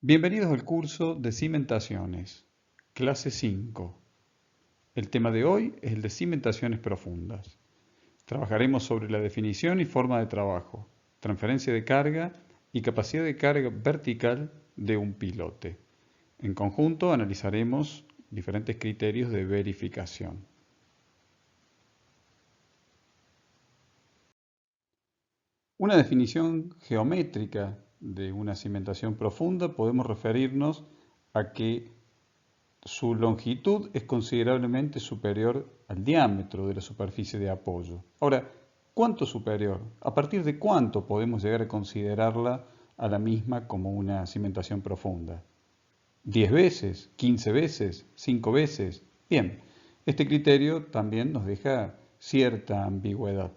Bienvenidos al curso de Cimentaciones, clase 5. El tema de hoy es el de cimentaciones profundas. Trabajaremos sobre la definición y forma de trabajo, transferencia de carga y capacidad de carga vertical de un pilote. En conjunto analizaremos diferentes criterios de verificación. Una definición geométrica de una cimentación profunda podemos referirnos a que su longitud es considerablemente superior al diámetro de la superficie de apoyo. Ahora, ¿cuánto superior? ¿A partir de cuánto podemos llegar a considerarla a la misma como una cimentación profunda? ¿10 veces? ¿15 veces? ¿5 veces? Bien, este criterio también nos deja cierta ambigüedad.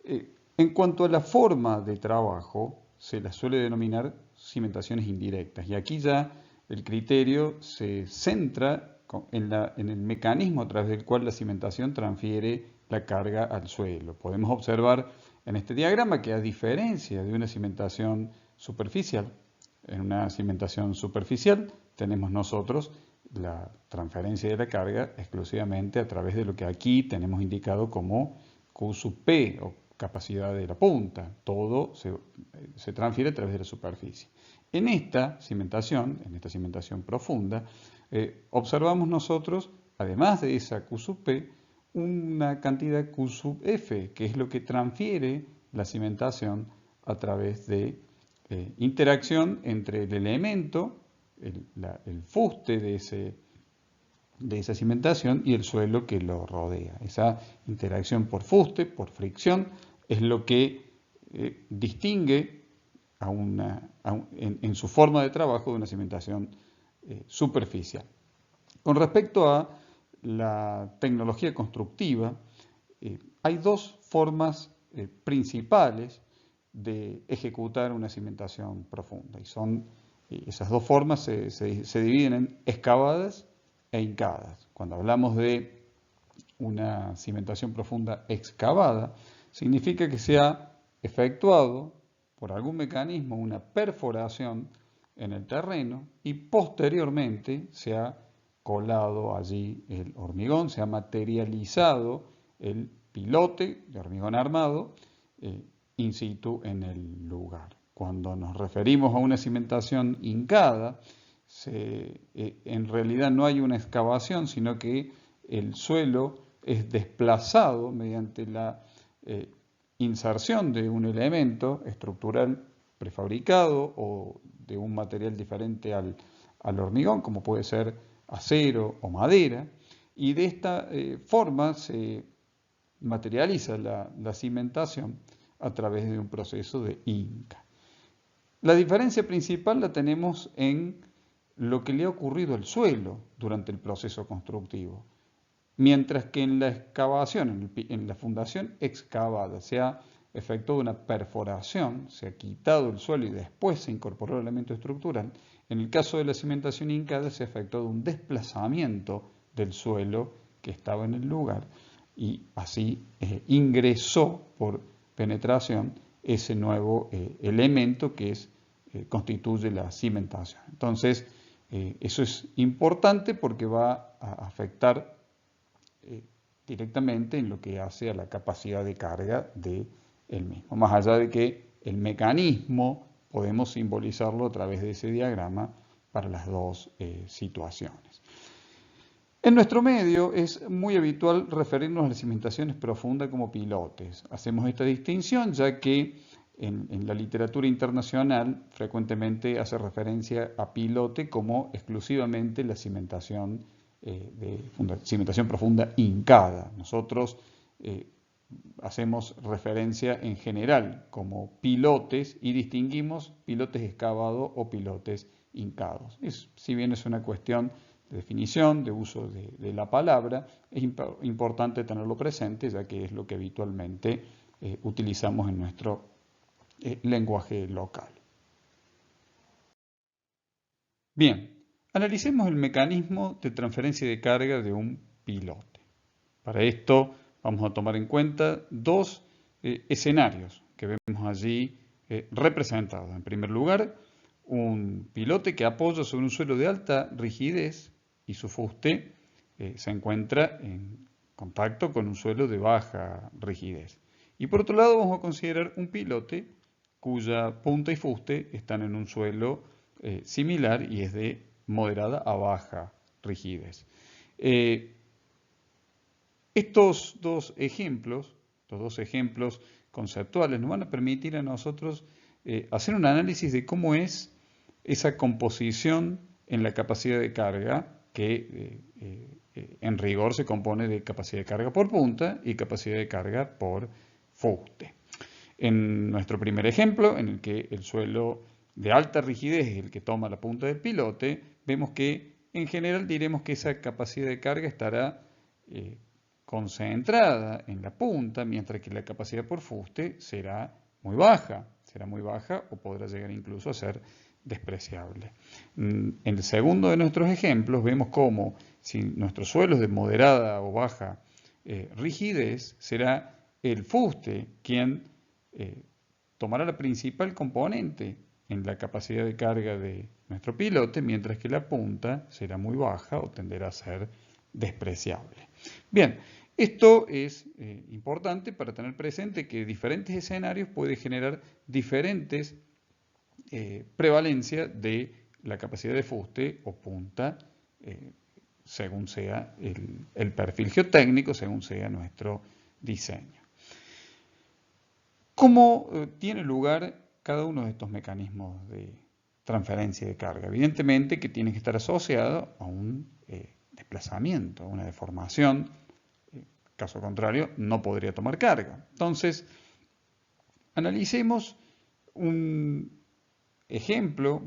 En cuanto a la forma de trabajo, se las suele denominar cimentaciones indirectas. Y aquí ya el criterio se centra en el mecanismo a través del cual la cimentación transfiere la carga al suelo. Podemos observar en este diagrama que a diferencia de una cimentación superficial, en una cimentación superficial tenemos nosotros la transferencia de la carga exclusivamente a través de lo que aquí tenemos indicado como Q sub P o capacidad de la punta. Todo se transfiere a través de la superficie. En esta cimentación profunda, observamos nosotros, además de esa Q sub P, una cantidad Q sub F, que es lo que transfiere la cimentación a través de interacción entre el elemento, el fuste de esa cimentación y el suelo que lo rodea. Esa interacción por fuste, por fricción, es lo que distingue en su forma de trabajo de una cimentación superficial. Con respecto a la tecnología constructiva, hay dos formas principales de ejecutar una cimentación profunda. Esas dos formas se dividen en excavadas e hincadas. Cuando hablamos de una cimentación profunda excavada, significa que se ha efectuado por algún mecanismo una perforación en el terreno y posteriormente se ha colado allí el hormigón, se ha materializado el pilote de hormigón armado in situ en el lugar. Cuando nos referimos a una cimentación hincada, en realidad no hay una excavación, sino que el suelo es desplazado mediante la inserción de un elemento estructural prefabricado o de un material diferente al hormigón, como puede ser acero o madera, y de esta forma se materializa la cimentación a través de un proceso de hinca. La diferencia principal la tenemos en lo que le ha ocurrido al suelo durante el proceso constructivo. Mientras que en la excavación, en la fundación excavada, se ha efectuado una perforación, se ha quitado el suelo y después se incorporó el elemento estructural, en el caso de la cimentación hincada se ha efectuado un desplazamiento del suelo que estaba en el lugar y así ingresó por penetración ese nuevo elemento que constituye la cimentación. Entonces, eso es importante porque va a afectar directamente en lo que hace a la capacidad de carga del mismo. Más allá de que el mecanismo podemos simbolizarlo a través de ese diagrama para las dos situaciones. En nuestro medio es muy habitual referirnos a las cimentaciones profundas como pilotes. Hacemos esta distinción ya que en la literatura internacional frecuentemente hace referencia a pilote como exclusivamente la cimentación profunda hincada. Nosotros hacemos referencia en general como pilotes y distinguimos pilotes excavados o pilotes hincados. Si bien es una cuestión de definición, de uso de la palabra, es importante tenerlo presente ya que es lo que habitualmente utilizamos en nuestro lenguaje local. Bien, analicemos el mecanismo de transferencia de carga de un pilote. Para esto vamos a tomar en cuenta dos escenarios que vemos allí representados. En primer lugar, un pilote que apoya sobre un suelo de alta rigidez y su fuste se encuentra en contacto con un suelo de baja rigidez. Y por otro lado vamos a considerar un pilote cuya punta y fuste están en un suelo similar y es de moderada a baja rigidez. Estos dos ejemplos conceptuales nos van a permitir a nosotros hacer un análisis de cómo es esa composición en la capacidad de carga que en rigor se compone de capacidad de carga por punta y capacidad de carga por fuste. En nuestro primer ejemplo, en el que el suelo de alta rigidez es el que toma la punta del pilote, vemos que en general diremos que esa capacidad de carga estará concentrada en la punta, mientras que la capacidad por fuste será muy baja o podrá llegar incluso a ser despreciable. En el segundo de nuestros ejemplos vemos cómo si nuestro suelo es de moderada o baja rigidez, será el fuste quien tomará la principal componente en la capacidad de carga de nuestro pilote, mientras que la punta será muy baja o tenderá a ser despreciable. Bien, esto es importante para tener presente que diferentes escenarios pueden generar diferentes prevalencia de la capacidad de fuste o punta según sea el perfil geotécnico, según sea nuestro diseño. ¿Cómo tiene lugar cada uno de estos mecanismos de transferencia de carga? Evidentemente que tiene que estar asociado a un desplazamiento, a una deformación. Caso contrario, no podría tomar carga. Entonces, analicemos un ejemplo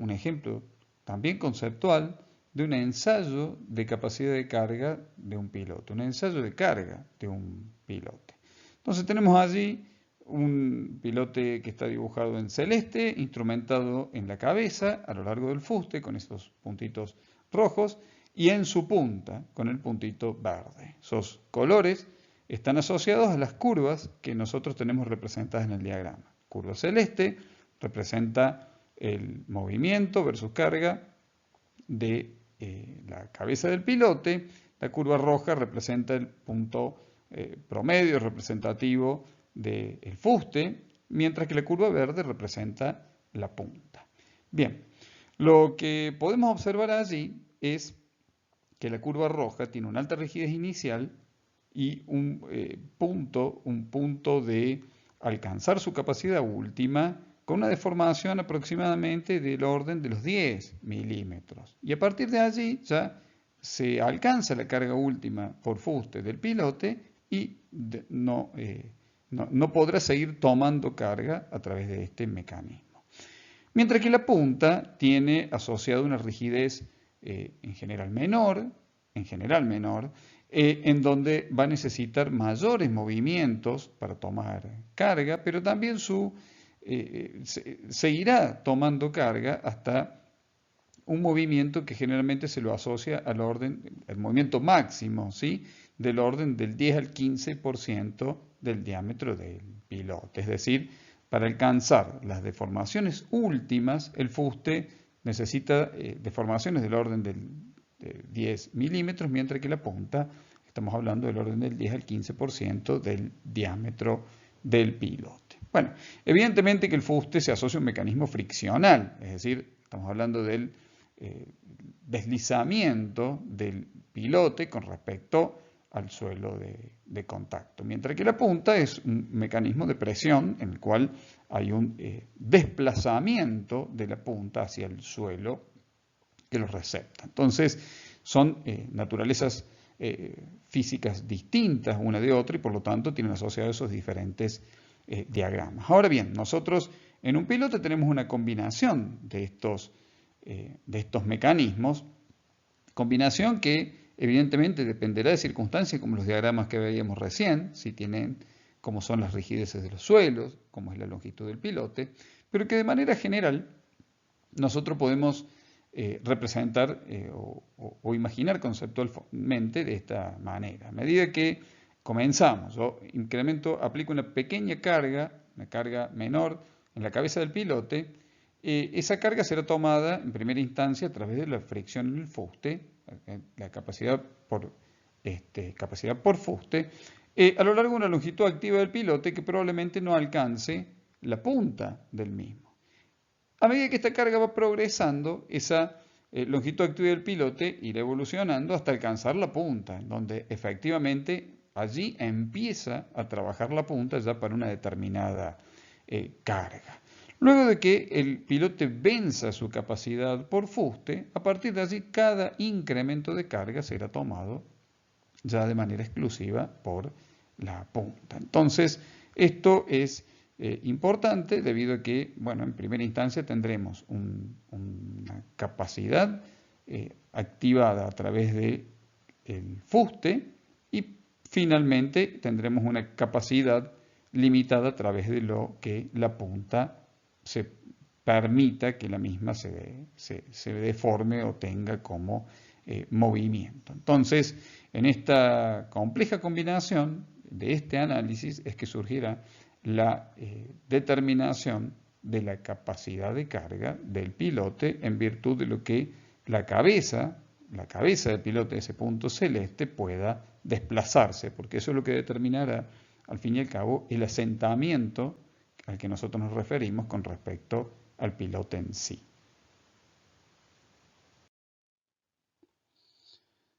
también conceptual de un ensayo de capacidad de carga de un piloto, un ensayo de carga de un pilote. Entonces tenemos allí un pilote que está dibujado en celeste, instrumentado en la cabeza a lo largo del fuste con estos puntitos rojos y en su punta con el puntito verde. Esos colores están asociados a las curvas que nosotros tenemos representadas en el diagrama. Curva celeste representa el movimiento versus carga de la cabeza del pilote. La curva roja representa el punto promedio representativo del fuste, mientras que la curva verde representa la punta. Bien, lo que podemos observar allí es que la curva roja tiene una alta rigidez inicial y un punto de alcanzar su capacidad última con una deformación aproximadamente del orden de los 10 milímetros. Y a partir de allí ya se alcanza la carga última por fuste del pilote y no podrá seguir tomando carga a través de este mecanismo. Mientras que la punta tiene asociada una rigidez en general menor, en donde va a necesitar mayores movimientos para tomar carga, pero también seguirá tomando carga hasta un movimiento que generalmente se lo asocia al movimiento máximo, ¿sí? Del orden del 10 al 15% del diámetro del pilote. Es decir, para alcanzar las deformaciones últimas, el fuste necesita deformaciones del orden de 10 milímetros, mientras que la punta, estamos hablando del orden del 10 al 15% del diámetro del pilote. Bueno, evidentemente que el fuste se asocia a un mecanismo friccional, es decir, estamos hablando del deslizamiento del pilote con respecto al suelo de contacto, mientras que la punta es un mecanismo de presión en el cual hay un desplazamiento de la punta hacia el suelo que lo recepta. Entonces, son naturalezas físicas distintas una de otra y por lo tanto tienen asociados esos diferentes diagramas. Ahora bien, nosotros en un pilote tenemos una combinación de estos mecanismos, combinación que evidentemente dependerá de circunstancias como los diagramas que veíamos recién, si tienen como son las rigideces de los suelos, como es la longitud del pilote, pero que de manera general nosotros podemos representar o imaginar conceptualmente de esta manera. A medida que comenzamos, yo aplico una pequeña carga, una carga menor en la cabeza del pilote, esa carga será tomada en primera instancia a través de la fricción en el fuste, la capacidad por fuste, a lo largo de una longitud activa del pilote que probablemente no alcance la punta del mismo. A medida que esta carga va progresando, esa longitud activa del pilote irá evolucionando hasta alcanzar la punta, en donde efectivamente allí empieza a trabajar la punta ya para una determinada carga. Luego de que el pilote venza su capacidad por fuste, a partir de allí cada incremento de carga será tomado ya de manera exclusiva por la punta. Entonces, esto es importante debido a que, bueno, en primera instancia tendremos una capacidad activada a través del fuste y finalmente tendremos una capacidad limitada a través de lo que la punta se permita que la misma se deforme o tenga como movimiento. Entonces, en esta compleja combinación de este análisis es que surgirá la determinación de la capacidad de carga del pilote en virtud de lo que la cabeza del pilote, ese punto celeste, pueda desplazarse, porque eso es lo que determinará, al fin y al cabo, el asentamiento al que nosotros nos referimos con respecto al pilote en sí.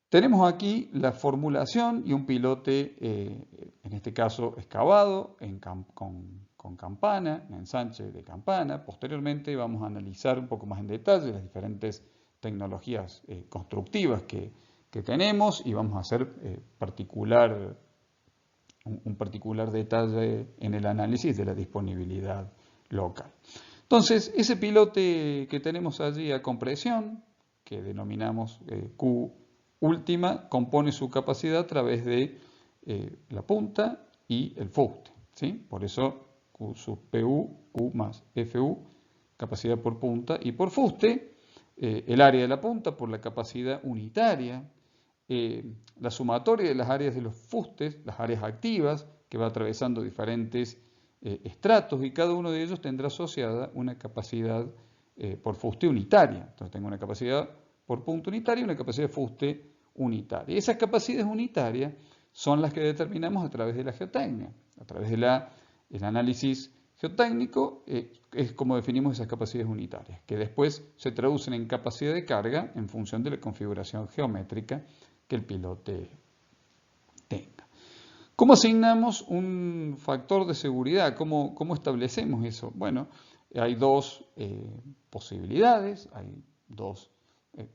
Tenemos aquí la formulación y un pilote, en este caso excavado, con campana, un ensanche de campana. Posteriormente vamos a analizar un poco más en detalle las diferentes tecnologías constructivas que tenemos y vamos a hacer un particular detalle en el análisis de la disponibilidad local. Entonces, ese pilote que tenemos allí a compresión, que denominamos Q última, compone su capacidad a través de la punta y el fuste, ¿sí? Por eso Q sub PU, Q más FU, capacidad por punta y por fuste, el área de la punta por la capacidad unitaria, la sumatoria de las áreas de los fustes, las áreas activas, que va atravesando diferentes estratos y cada uno de ellos tendrá asociada una capacidad por fuste unitaria. Entonces tengo una capacidad por punto unitaria y una capacidad de fuste unitaria. Esas capacidades unitarias son las que determinamos a través de la geotecnia. A través del análisis geotécnico es como definimos esas capacidades unitarias, que después se traducen en capacidad de carga en función de la configuración geométrica que el pilote tenga. ¿Cómo asignamos un factor de seguridad? ¿Cómo establecemos eso? Bueno, hay dos posibilidades, hay dos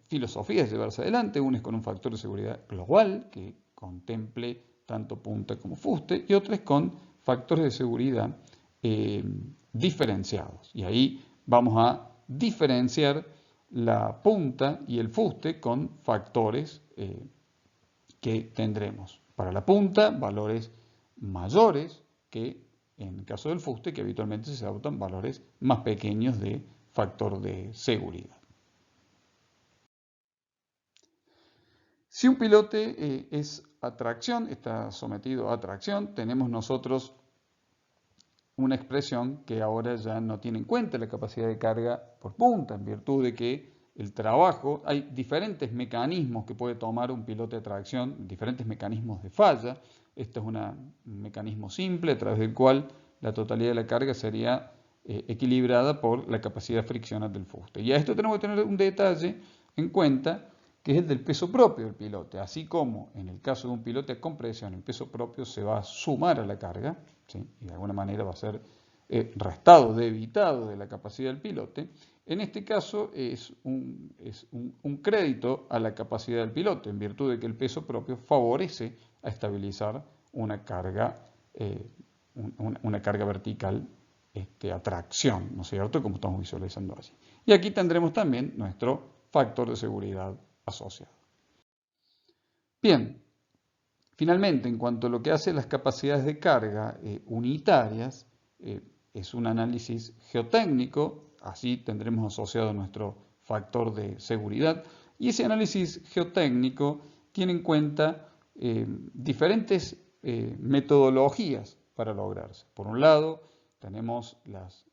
filosofías de llevarse adelante. Una es con un factor de seguridad global que contemple tanto punta como fuste y otra es con factores de seguridad diferenciados. Y ahí vamos a diferenciar la punta y el fuste con factores que tendremos. Para la punta, valores mayores que en el caso del fuste, que habitualmente se adoptan valores más pequeños de factor de seguridad. Si un pilote es a tracción, está sometido a tracción, tenemos nosotros una expresión que ahora ya no tiene en cuenta la capacidad de carga por punta, en virtud de que el trabajo, hay diferentes mecanismos que puede tomar un pilote de tracción, diferentes mecanismos de falla. Este es un mecanismo simple a través del cual la totalidad de la carga sería equilibrada por la capacidad friccional del fuste. Y a esto tenemos que tener un detalle en cuenta, que es el del peso propio del pilote. Así como en el caso de un pilote a compresión, el peso propio se va a sumar a la carga, ¿sí? Y de alguna manera va a ser restado, debitado de la capacidad del pilote. En este caso es un crédito a la capacidad del pilote, en virtud de que el peso propio favorece a estabilizar una carga vertical a tracción, ¿no es cierto?, como estamos visualizando allí. Y aquí tendremos también nuestro factor de seguridad asociado. Bien, finalmente, en cuanto a lo que hace las capacidades de carga unitarias, es un análisis geotécnico, así tendremos asociado nuestro factor de seguridad, y ese análisis geotécnico tiene en cuenta diferentes metodologías para lograrse. Por un lado, tenemos las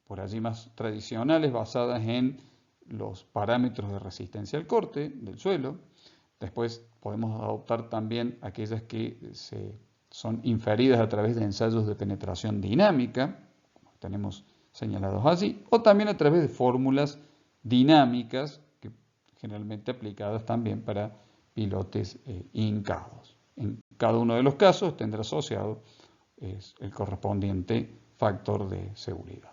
por allí más tradicionales, basadas en los parámetros de resistencia al corte del suelo. Después podemos adoptar también aquellas que son inferidas a través de ensayos de penetración dinámica, como tenemos señalados allí, o también a través de fórmulas dinámicas, que generalmente aplicadas también para pilotes hincados. En cada uno de los casos tendrá asociado el correspondiente factor de seguridad.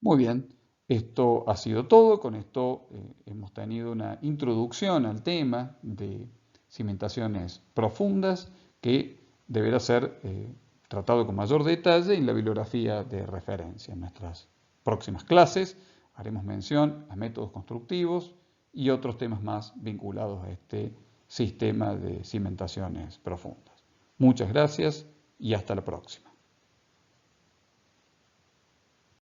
Muy bien, esto ha sido todo. Con esto hemos tenido una introducción al tema de cimentaciones profundas que deberá ser tratado con mayor detalle en la bibliografía de referencia. En nuestras próximas clases haremos mención a métodos constructivos y otros temas más vinculados a este sistema de cimentaciones profundas. Muchas gracias y hasta la próxima.